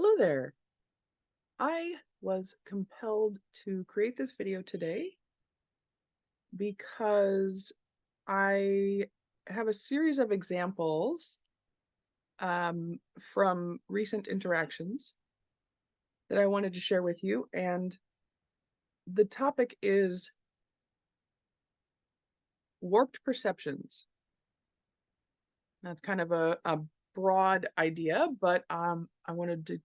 Hello there. I was compelled to create this video today because I have a series of examples from recent interactions that I wanted to share with you. And the topic is warped perceptions. That's kind of a broad idea, but I wanted to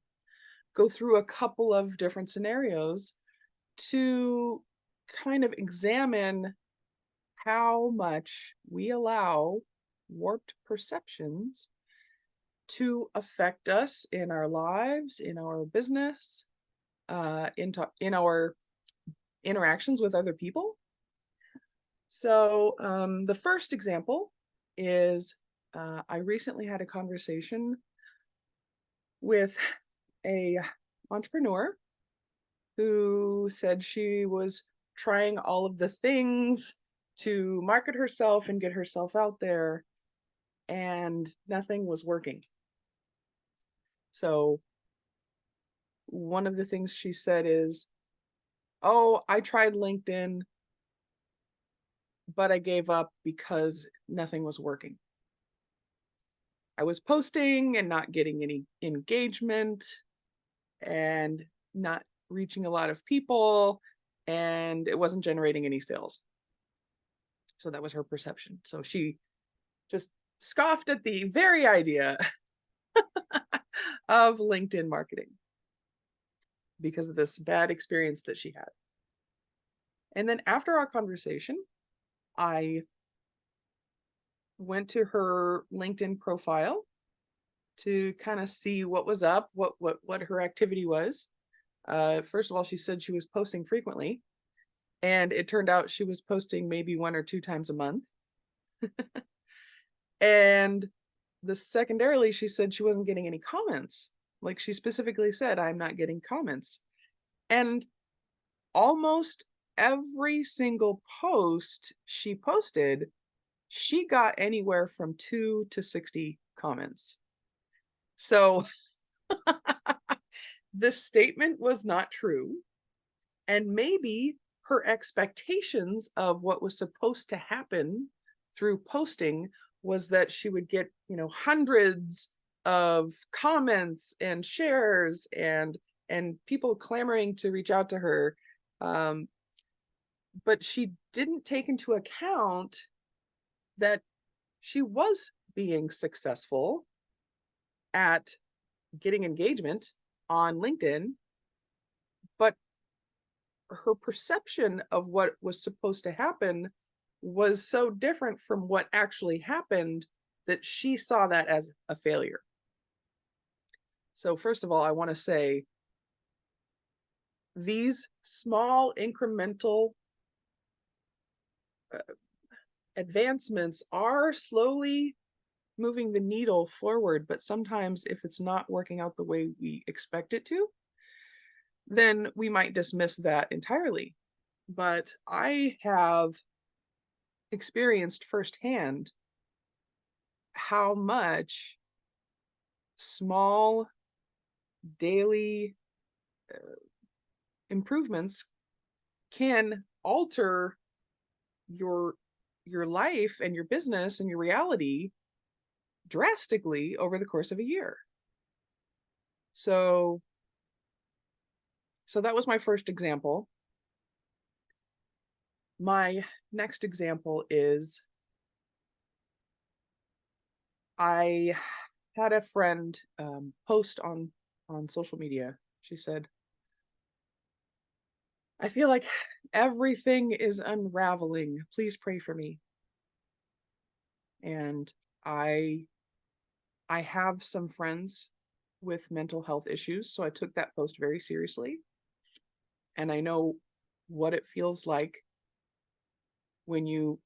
go through a couple of different scenarios to kind of examine how much we allow warped perceptions to affect us in our lives, in our business, in our interactions with other people. So the first example is I recently had a conversation with a entrepreneur who said she was trying all of the things to market herself and get herself out there, and nothing was working. So one of the things she said is, "Oh, I tried LinkedIn, but I gave up because nothing was working. I was posting and not getting any engagement and not reaching a lot of people, and it wasn't generating any sales." So that was her perception. So she just scoffed at the very idea of LinkedIn marketing because of this bad experience that she had. And then after our conversation, I went to her LinkedIn profile to kind of see what was up, what her activity was. First of all, she said she was posting frequently, and it turned out she was posting maybe 1 or 2 times a month. And secondarily, she said she wasn't getting any comments. Like, she specifically said, "I'm not getting comments." And almost every single post she posted, she got anywhere from 2 to 60 comments. So the statement was not true. And maybe her expectations of what was supposed to happen through posting was that she would get, hundreds of comments and shares and people clamoring to reach out to her. Um, but she didn't take into account that she was being successful at getting engagement on LinkedIn, but her perception of what was supposed to happen was so different from what actually happened that she saw that as a failure. So, first of all, I want to say these small incremental uh, advancements are slowly moving the needle forward, but sometimes if it's not working out the way we expect it to, then we might dismiss that entirely. But I have experienced firsthand how much small daily improvements can alter your life and your business and your reality drastically over the course of a year. So that was my first example. My next example is I had a friend post on social media. She said, "I feel like everything is unraveling. Please pray for me." And I I have some friends with mental health issues, so I took that post very seriously. And I know what it feels like when you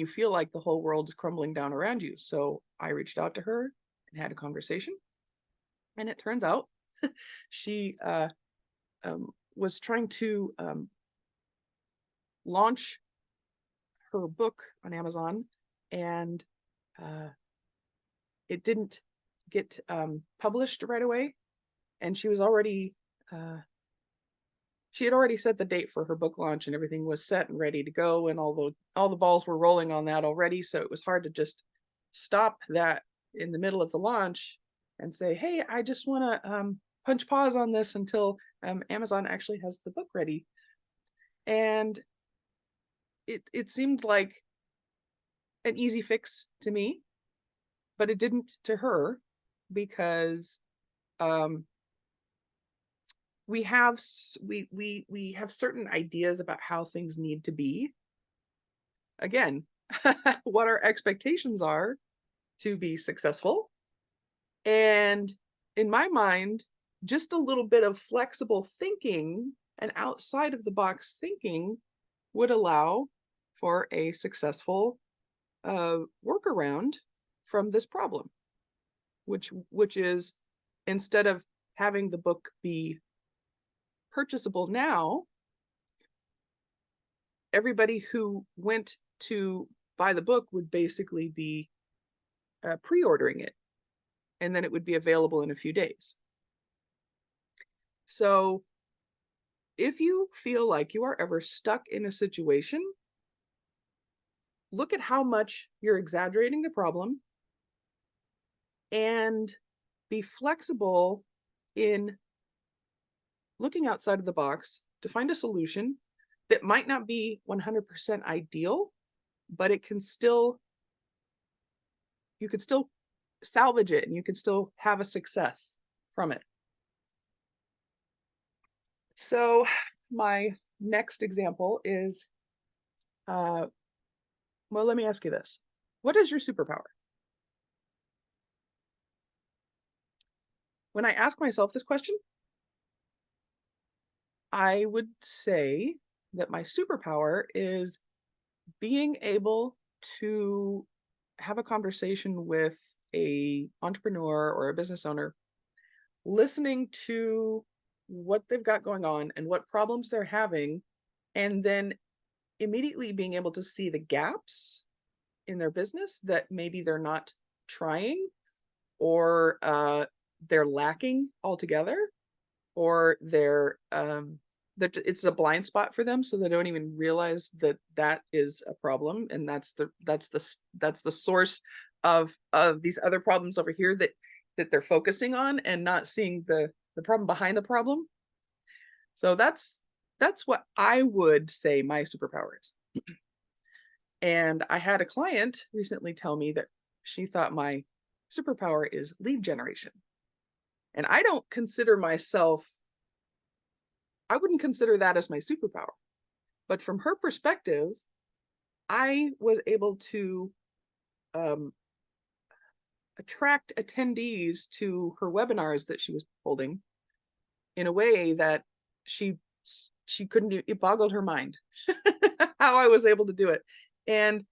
feel like the whole world's crumbling down around you. So I reached out to her and had a conversation. And it turns out she was trying to launch her book on Amazon, and uh, it didn't get published right away. and she was already she had already set the date for her book launch, and everything was set and ready to go, and all the balls were rolling on that already, so it was hard to just stop that in the middle of the launch and say, hey, I just want to punch pause on this until Amazon actually has the book ready. And it seemed like an easy fix to me, but it didn't to her, because um, we have certain ideas about how things need to be. Again, what our expectations are to be successful. And in my mind, just a little bit of flexible thinking and outside of the box thinking would allow for a successful workaround from this problem, which is, instead of having the book be purchasable now, everybody who went to buy the book would basically be pre-ordering it, and then it would be available in a few days. So if you feel like you are ever stuck in a situation, look at how much you're exaggerating the problem and be flexible in looking outside of the box to find a solution that might not be 100% ideal, but you can still salvage it, and you can still have a success from it. So my next example is, well, let me ask you this. What is your superpower? When I ask myself this question, I would say that my superpower is being able to have a conversation with a entrepreneur or a business owner, listening to what they've got going on and what problems they're having, and then immediately being able to see the gaps in their business that maybe they're not trying, or they're lacking altogether, or that it's a blind spot for them, so they don't even realize that that is a problem, and that's the source of these other problems over here that they're focusing on, and not seeing the problem behind the problem. So that's what I would say my superpower is. And I had a client recently tell me that she thought my superpower is lead generation. And I wouldn't consider that as my superpower. But from her perspective, I was able to attract attendees to her webinars that she was holding in a way that she couldn't do. It boggled her mind how I was able to do it. And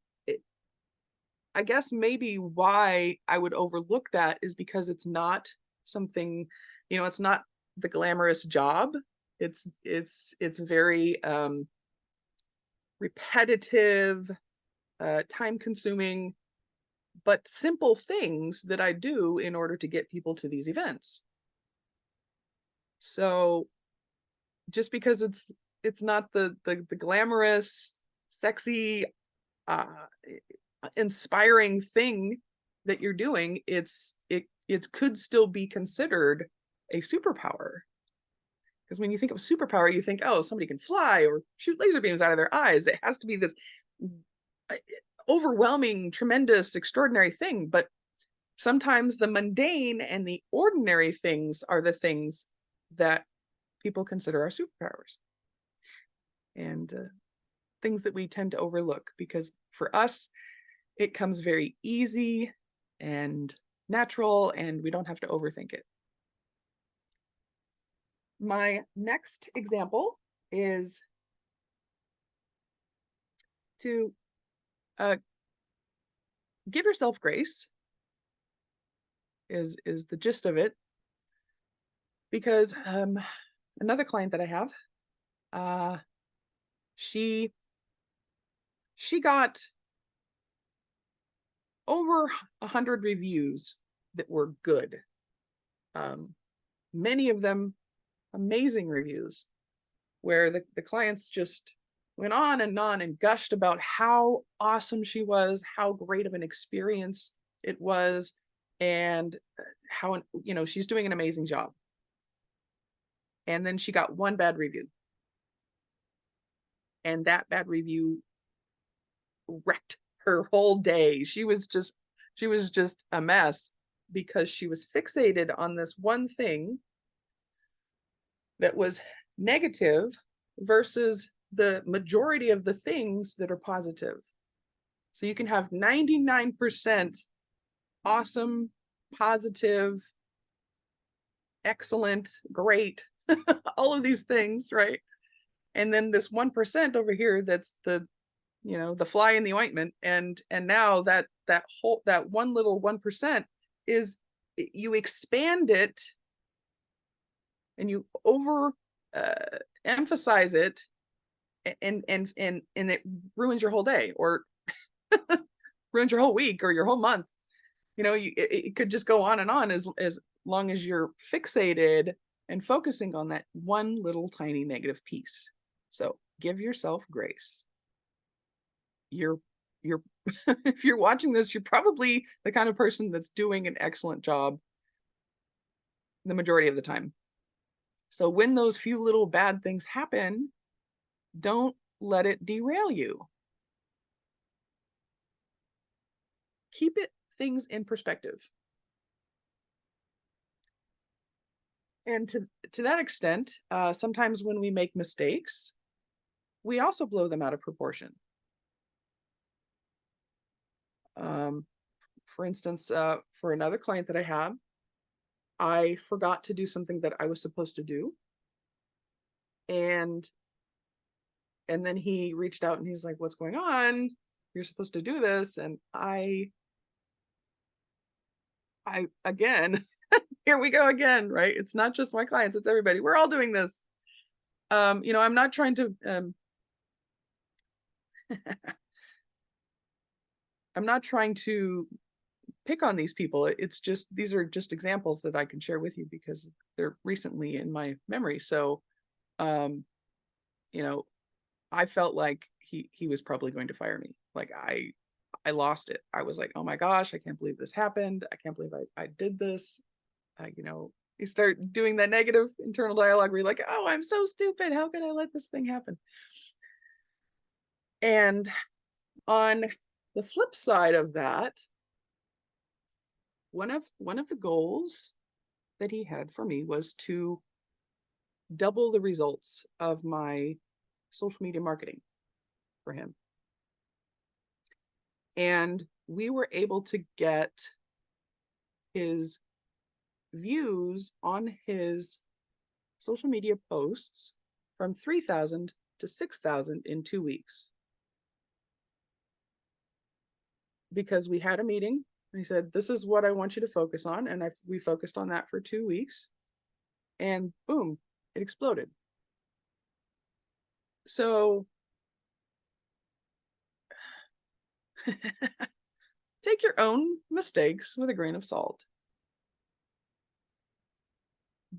I guess maybe why I would overlook that is because it's not something, it's not the glamorous job. It's very repetitive, time consuming, but simple things that I do in order to get people to these events. So just because it's not the glamorous, sexy, inspiring thing that you're doing, it could still be considered a superpower. Because when you think of superpower, you think, oh, somebody can fly or shoot laser beams out of their eyes. It has to be this overwhelming, tremendous, extraordinary thing. But sometimes the mundane and the ordinary things are the things that people consider our superpowers, and things that we tend to overlook, because for us, it comes very easy and natural, and we don't have to overthink it. My next example is to give yourself grace, is the gist of it. Because another client that I have, she got over 100 reviews that were good. many of them amazing reviews, where the clients just went on and gushed about how awesome she was, how great of an experience it was, and how, you know, she's doing an amazing job. And then she got one bad review. And that bad review wrecked her whole day. She was just a mess because she was fixated on this one thing that was negative versus the majority of the things that are positive. So you can have 99% awesome, positive, excellent, great, all of these things, right? And then this 1% over here that's the, you know, the fly in the ointment. And now that one little 1% is, you expand it and you over emphasize it, and it ruins your whole day, or ruins your whole week or your whole month. You know, it could just go on and on as long as you're fixated and focusing on that one little tiny negative piece. So give yourself grace. You're if you're watching this, you're probably the kind of person that's doing an excellent job the majority of the time. So when those few little bad things happen, don't let it derail you. Keep things in perspective. And to that extent, sometimes when we make mistakes, we also blow them out of proportion. For instance, for another client that I have, I forgot to do something that I was supposed to do. And then he reached out and he's like, "What's going on? You're supposed to do this." And I again, here we go again, right? It's not just my clients, it's everybody. We're all doing this. You know, I'm not trying to I'm not trying to pick on these people. It's just, these are just examples that I can share with you because they're recently in my memory. So, you know, I felt like he was probably going to fire me. Like I lost it. I was like, oh my gosh, I can't believe this happened. I can't believe I did this. You know, you start doing that negative internal dialogue where you're like, oh, I'm so stupid. How could I let this thing happen? And on the flip side of that, one of the goals that he had for me was to double the results of my social media marketing for him. And we were able to get his views on his social media posts from 3,000 to 6,000 in 2 weeks. Because we had a meeting. He said, "This is what I want you to focus on." And we focused on that for 2 weeks. And boom, it exploded. So take your own mistakes with a grain of salt.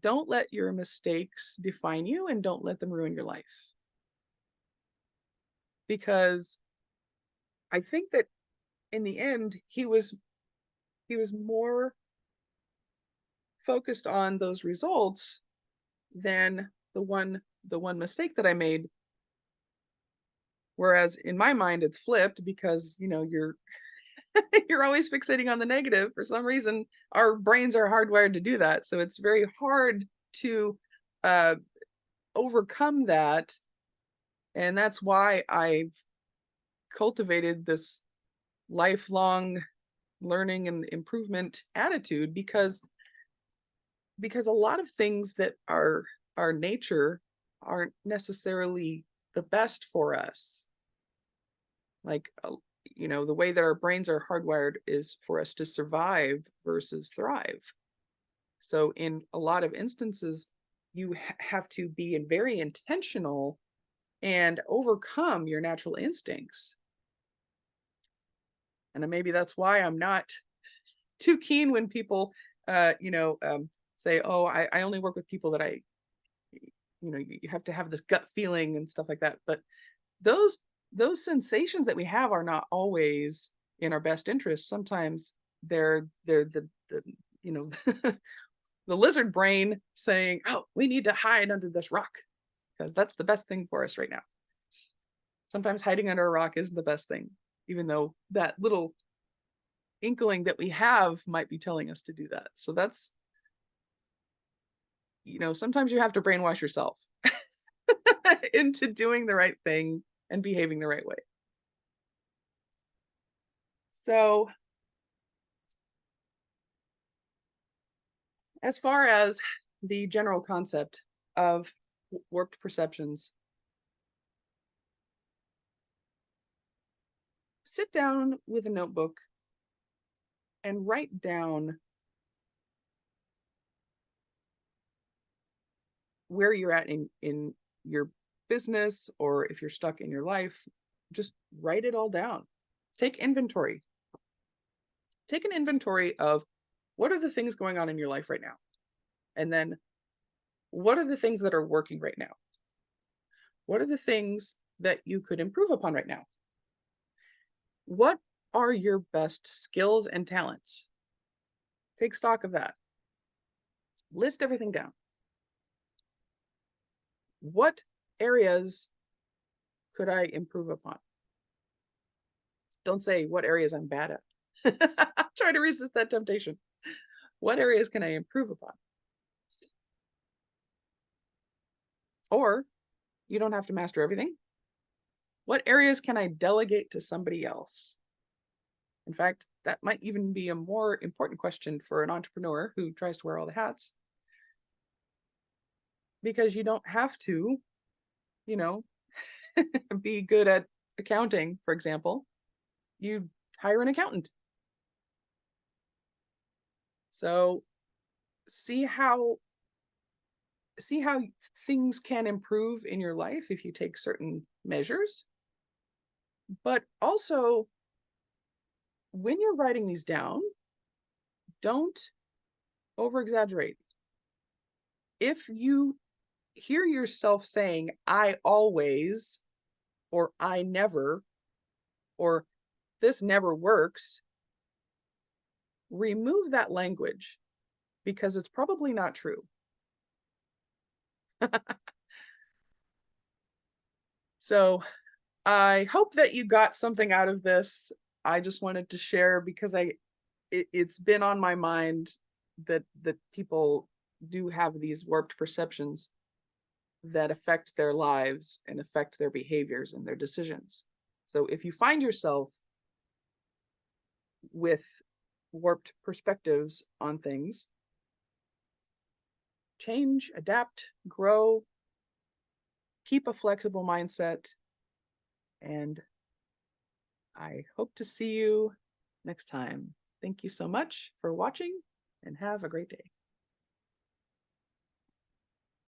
Don't let your mistakes define you, and don't let them ruin your life. Because I think that in the end, he was more focused on those results than the one mistake that I made. Whereas in my mind, it's flipped, because, you know, you're you're always fixating on the negative. For some reason, our brains are hardwired to do that. So it's very hard to overcome that. And that's why I've cultivated this lifelong learning and improvement attitude, because a lot of things that are our nature aren't necessarily the best for us. Like, you know, the way that our brains are hardwired is for us to survive versus thrive. So in a lot of instances, you have to be very intentional and overcome your natural instincts. And maybe that's why I'm not too keen when people, you know, say, oh, I only work with people that you have to have this gut feeling and stuff like that. But those those sensations that we have are not always in our best interest. Sometimes they're the you know the lizard brain saying, oh, we need to hide under this rock because that's the best thing for us right now. Sometimes hiding under a rock isn't the best thing, even though that little inkling that we have might be telling us to do that. So that's, sometimes you have to brainwash yourself into doing the right thing and behaving the right way. So, as far as the general concept of warped perceptions, sit down with a notebook and write down where you're at in your business, or if you're stuck in your life, just write it all down. Take inventory. Take an inventory of what are the things going on in your life right now? And then what are the things that are working right now? What are the things that you could improve upon right now? What are your best skills and talents? Take stock of that. List everything down. What areas could I improve upon? Don't say what areas I'm bad at. Try to resist that temptation. What areas can I improve upon? Or you don't have to master everything. What areas can I delegate to somebody else? In fact, that might even be a more important question for an entrepreneur who tries to wear all the hats. Because you don't have to, you know, be good at accounting, for example. You hire an accountant. So see how things can improve in your life if you take certain measures. But also, when you're writing these down, don't over exaggerate. If you hear yourself saying, I always, or I never, or this never works, remove that language because it's probably not true. So I hope that you got something out of this. I just wanted to share because it's been on my mind that people do have these warped perceptions that affect their lives and affect their behaviors and their decisions. So if you find yourself with warped perspectives on things, change, adapt, grow, keep a flexible mindset, and I hope to see you next time. Thank you so much for watching and have a great day.